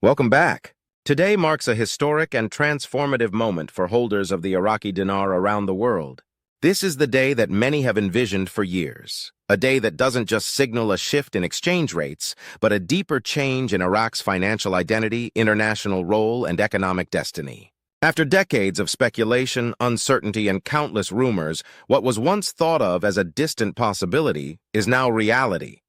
Welcome back. Today marks a historic and transformative moment for holders of the Iraqi dinar around the world. This is the day that many have envisioned for years, a day that doesn't just signal a shift in exchange rates, but a deeper change in Iraq's financial identity, international role, and economic destiny. After decades of speculation, uncertainty, and countless rumors, what was once thought of as a distant possibility is now reality.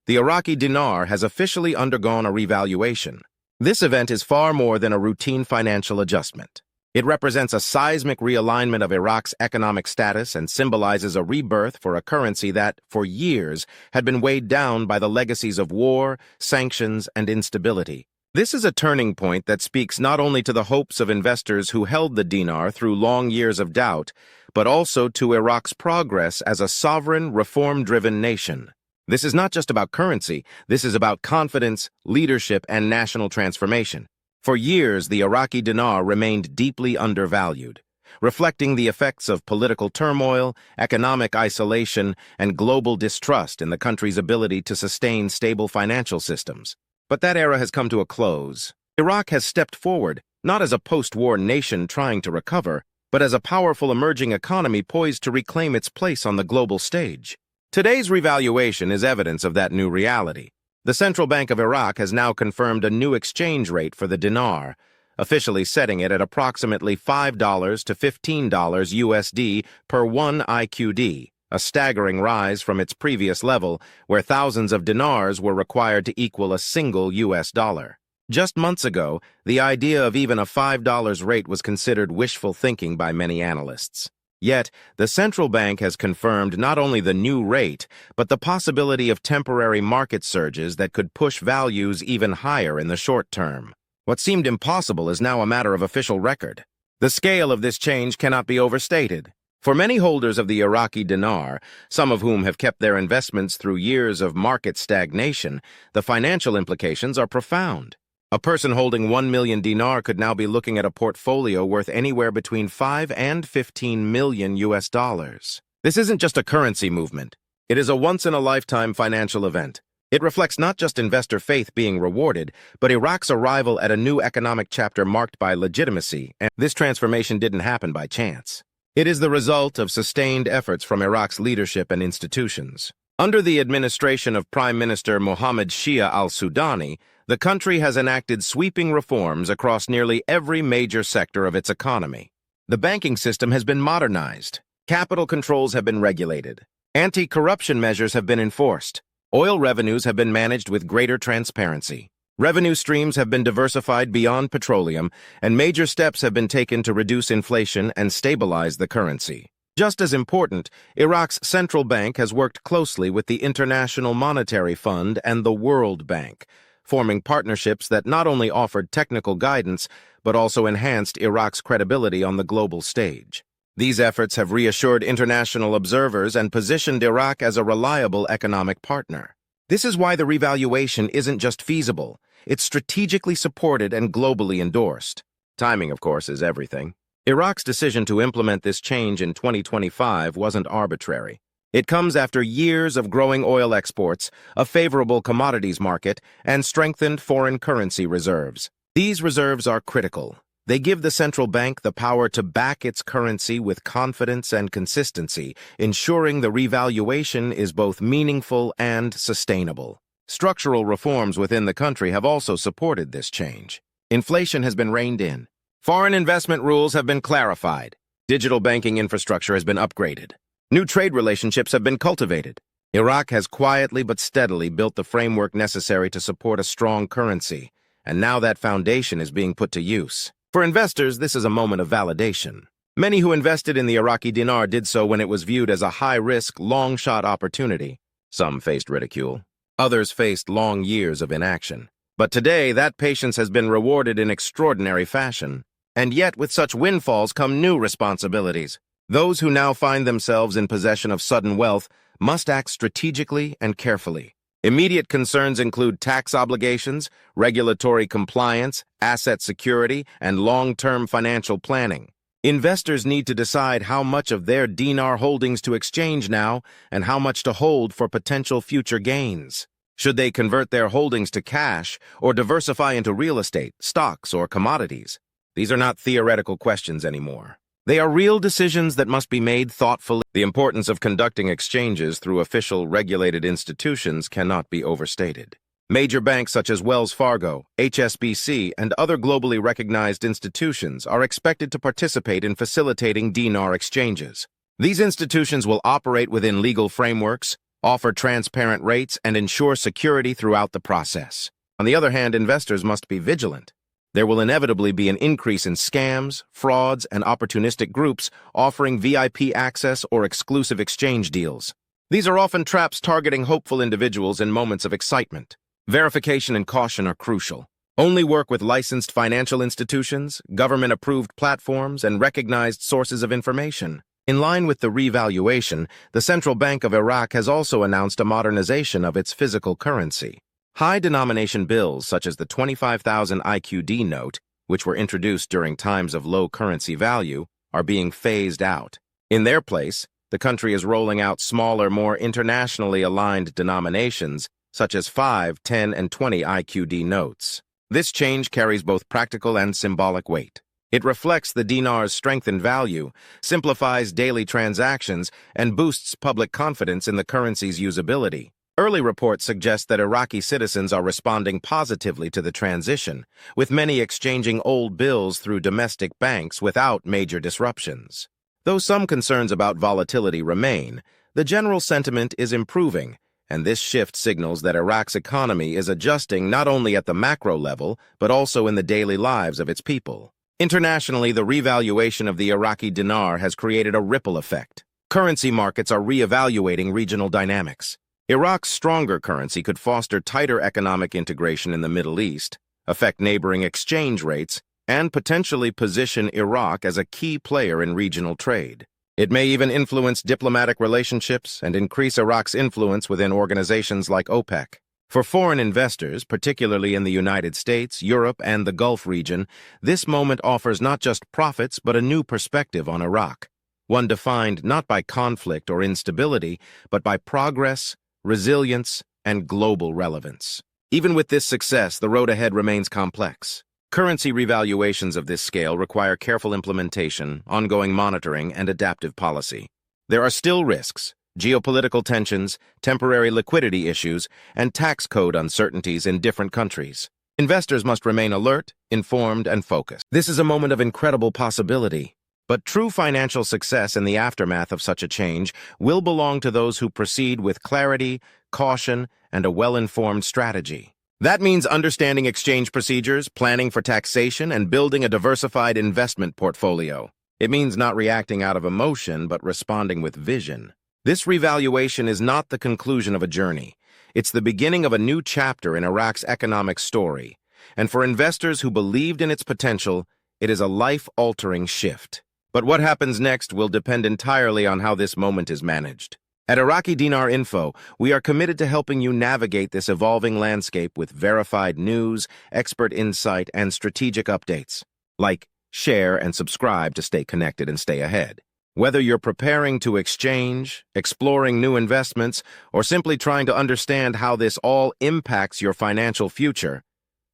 The Iraqi dinar has officially undergone a revaluation. This event is far more than a routine financial adjustment. It represents a seismic realignment of Iraq's economic status and symbolizes a rebirth for a currency that, for years, had been weighed down by the legacies of war, sanctions, and instability. This is a turning point that speaks not only to the hopes of investors who held the dinar through long years of doubt, but also to Iraq's progress as a sovereign, reform-driven nation. This is not just about currency, this is about confidence, leadership, and national transformation. For years, the Iraqi dinar remained deeply undervalued, reflecting the effects of political turmoil, economic isolation, and global distrust in the country's ability to sustain stable financial systems. But that era has come to a close. Iraq has stepped forward, not as a post-war nation trying to recover, but as a powerful emerging economy poised to reclaim its place on the global stage. Today's revaluation is evidence of that new reality. The Central Bank of Iraq has now confirmed a new exchange rate for the dinar, officially setting it at approximately $5 to $15 USD per 1 IQD, a staggering rise from its previous level, where thousands of dinars were required to equal a single US dollar. Just months ago, the idea of even a $5 rate was considered wishful thinking by many analysts. Yet, the central bank has confirmed not only the new rate, but the possibility of temporary market surges that could push values even higher in the short term. What seemed impossible is now a matter of official record. The scale of this change cannot be overstated. For many holders of the Iraqi dinar, some of whom have kept their investments through years of market stagnation, the financial implications are profound. A person holding 1 million dinar could now be looking at a portfolio worth anywhere between 5 and 15 million US dollars. This isn't just a currency movement. It is a once-in-a-lifetime financial event. It reflects not just investor faith being rewarded, but Iraq's arrival at a new economic chapter marked by legitimacy, and this transformation didn't happen by chance. It is the result of sustained efforts from Iraq's leadership and institutions. Under the administration of Prime Minister Mohammed Shia al-Sudani, the country has enacted sweeping reforms across nearly every major sector of its economy. The banking system has been modernized. Capital controls have been regulated. Anti-corruption measures have been enforced. Oil revenues have been managed with greater transparency. Revenue streams have been diversified beyond petroleum, and major steps have been taken to reduce inflation and stabilize the currency. Just as important, Iraq's central bank has worked closely with the International Monetary Fund and the World Bank, forming partnerships that not only offered technical guidance, but also enhanced Iraq's credibility on the global stage. These efforts have reassured international observers and positioned Iraq as a reliable economic partner. This is why the revaluation isn't just feasible, it's strategically supported and globally endorsed. Timing, of course, is everything. Iraq's decision to implement this change in 2025 wasn't arbitrary. It comes after years of growing oil exports, a favorable commodities market, and strengthened foreign currency reserves. These reserves are critical. They give the central bank the power to back its currency with confidence and consistency, ensuring the revaluation is both meaningful and sustainable. Structural reforms within the country have also supported this change. Inflation has been reined in. Foreign investment rules have been clarified. Digital banking infrastructure has been upgraded. New trade relationships have been cultivated. Iraq has quietly but steadily built the framework necessary to support a strong currency, and now that foundation is being put to use. For investors, this is a moment of validation. Many who invested in the Iraqi dinar did so when it was viewed as a high-risk, long-shot opportunity. Some faced ridicule. Others faced long years of inaction. But today, that patience has been rewarded in extraordinary fashion. And yet, with such windfalls come new responsibilities. Those who now find themselves in possession of sudden wealth must act strategically and carefully. Immediate concerns include tax obligations, regulatory compliance, asset security, and long-term financial planning. Investors need to decide how much of their dinar holdings to exchange now and how much to hold for potential future gains. Should they convert their holdings to cash or diversify into real estate, stocks, or commodities? These are not theoretical questions anymore. They are real decisions that must be made thoughtfully. The importance of conducting exchanges through official regulated institutions cannot be overstated. Major banks such as Wells Fargo, HSBC, and other globally recognized institutions are expected to participate in facilitating dinar exchanges. These institutions will operate within legal frameworks, offer transparent rates, and ensure security throughout the process. On the other hand, investors must be vigilant. There will inevitably be an increase in scams, frauds, and opportunistic groups offering VIP access or exclusive exchange deals. These are often traps targeting hopeful individuals in moments of excitement. Verification and caution are crucial. Only work with licensed financial institutions, government-approved platforms, and recognized sources of information. In line with the revaluation, the Central Bank of Iraq has also announced a modernization of its physical currency. High-denomination bills such as the 25,000 IQD note, which were introduced during times of low currency value, are being phased out. In their place, the country is rolling out smaller, more internationally aligned denominations, such as 5, 10, and 20 IQD notes. This change carries both practical and symbolic weight. It reflects the dinar's strengthened value, simplifies daily transactions, and boosts public confidence in the currency's usability. Early reports suggest that Iraqi citizens are responding positively to the transition, with many exchanging old bills through domestic banks without major disruptions. Though some concerns about volatility remain, the general sentiment is improving, and this shift signals that Iraq's economy is adjusting not only at the macro level, but also in the daily lives of its people. Internationally, the revaluation of the Iraqi dinar has created a ripple effect. Currency markets are re-evaluating regional dynamics. Iraq's stronger currency could foster tighter economic integration in the Middle East, affect neighboring exchange rates, and potentially position Iraq as a key player in regional trade. It may even influence diplomatic relationships and increase Iraq's influence within organizations like OPEC. For foreign investors, particularly in the United States, Europe, and the Gulf region, this moment offers not just profits but a new perspective on Iraq, one defined not by conflict or instability, but by progress, resilience, and global relevance. Even with this success, the road ahead remains complex. Currency revaluations of this scale require careful implementation, ongoing monitoring, and adaptive policy. There are still risks: geopolitical tensions, temporary liquidity issues, and tax code uncertainties in different countries. Investors must remain alert, informed, and focused. This is a moment of incredible possibility. But true financial success in the aftermath of such a change will belong to those who proceed with clarity, caution, and a well-informed strategy. That means understanding exchange procedures, planning for taxation, and building a diversified investment portfolio. It means not reacting out of emotion, but responding with vision. This revaluation is not the conclusion of a journey. It's the beginning of a new chapter in Iraq's economic story. And for investors who believed in its potential, it is a life-altering shift. But what happens next will depend entirely on how this moment is managed. At Iraqi Dinar Info, we are committed to helping you navigate this evolving landscape with verified news, expert insight, and strategic updates. Like, share, and subscribe to stay connected and stay ahead. Whether you're preparing to exchange, exploring new investments, or simply trying to understand how this all impacts your financial future,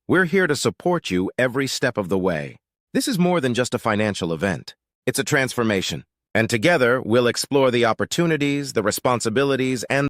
we're here to support you every step of the way. This is more than just a financial event. It's a transformation. And together, we'll explore the opportunities, the responsibilities, and